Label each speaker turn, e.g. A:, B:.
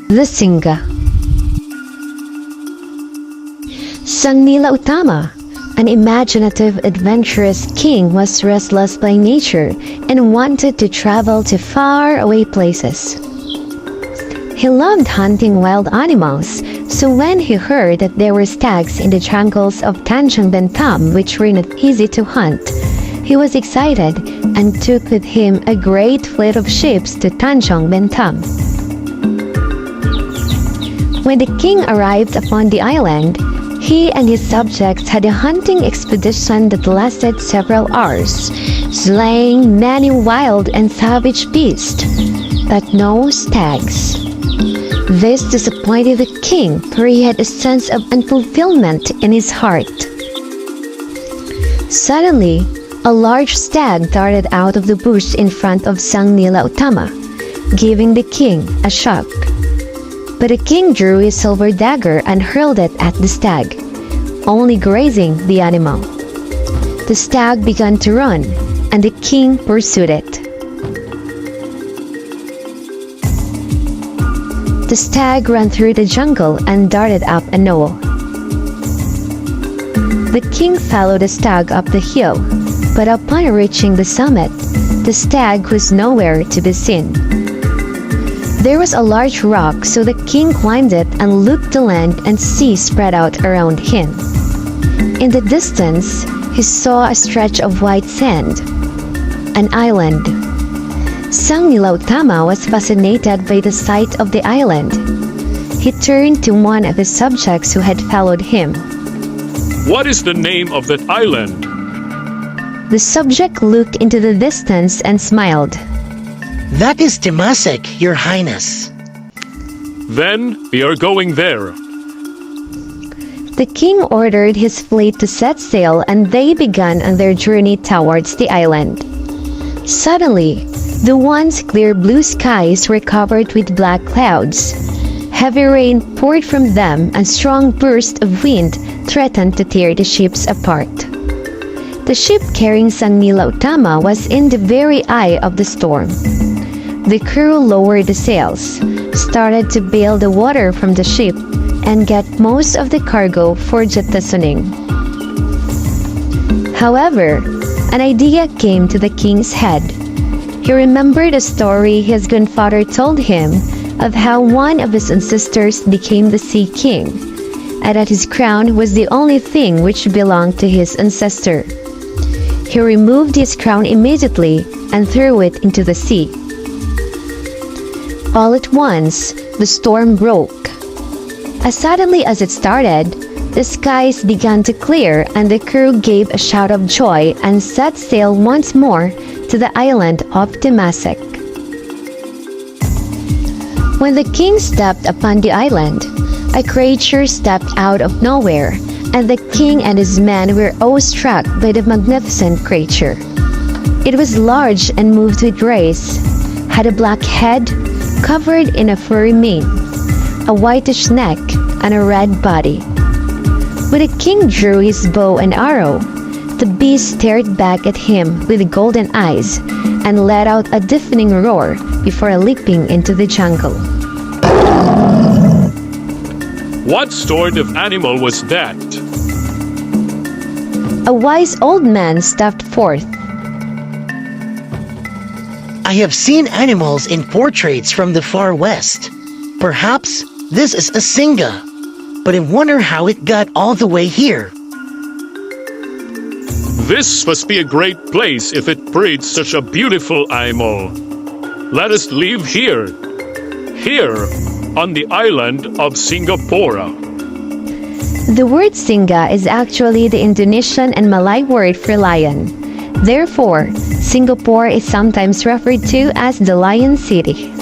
A: The Singa. Sang Nila Utama, an imaginative, adventurous king, was restless by nature and wanted to travel to faraway places. He loved hunting wild animals, so when he heard that there were stags in the jungles of Tanjung Bentam which were not easy to hunt, he was excited and took with him a great fleet of ships to Tanjung Bentam. When the king arrived upon the island, he and his subjects had a hunting expedition that lasted several hours, slaying many wild and savage beasts, but no stags. This disappointed the king, for he had a sense of unfulfillment in his heart. Suddenly, a large stag darted out of the bush in front of Sang Nila Utama, giving the king a shock. But the king drew his silver dagger and hurled it at the stag, only grazing the animal. The stag began to run, and the king pursued it. The stag ran through the jungle and darted up a knoll. The king followed the stag up the hill, but upon reaching the summit, the stag was nowhere to be seen. There was a large rock, so the king climbed it and looked the land and sea spread out around him. In the distance, he saw a stretch of white sand, an island. Sang Nila Utama was fascinated by the sight of the island. He turned to one of his subjects who had followed him.
B: What is the name of that island?
A: The subject looked into the distance and smiled.
C: That is Temasek, Your Highness.
B: Then we are going there.
A: The king ordered his fleet to set sail, and they began on their journey towards the island. Suddenly, the once clear blue skies were covered with black clouds. Heavy rain poured from them, and strong bursts of wind threatened to tear the ships apart. The ship carrying Sang Nila Utama was in the very eye of the storm. The crew lowered the sails, started to bail the water from the ship, and get most of the cargo for jettisoning. However, an idea came to the king's head. He remembered a story his grandfather told him of how one of his ancestors became the Sea King, and that his crown was the only thing which belonged to his ancestor. He removed his crown immediately and threw it into the sea. All at once, the storm broke. As suddenly as it started, the skies began to clear, and the crew gave a shout of joy and set sail once more to the island of Temasek. When the king stepped upon the island, a creature stepped out of nowhere, and the king and his men were awestruck by the magnificent creature. It was large and moved with grace, had a black head covered in a furry mane, a whitish neck, and a red body. When the king drew his bow and arrow, the beast stared back at him with golden eyes and let out a deafening roar before leaping into the jungle.
B: What sort of animal was that?
A: A wise old man stepped forth.
C: I have seen animals in portraits from the far west. Perhaps this is a Singa, but I wonder how it got all the way here.
B: This must be a great place if it breeds such a beautiful animal. Let us live here, on the island of Singapore.
A: The word Singa is actually the Indonesian and Malay word for lion. Therefore, Singapore is sometimes referred to as the Lion City.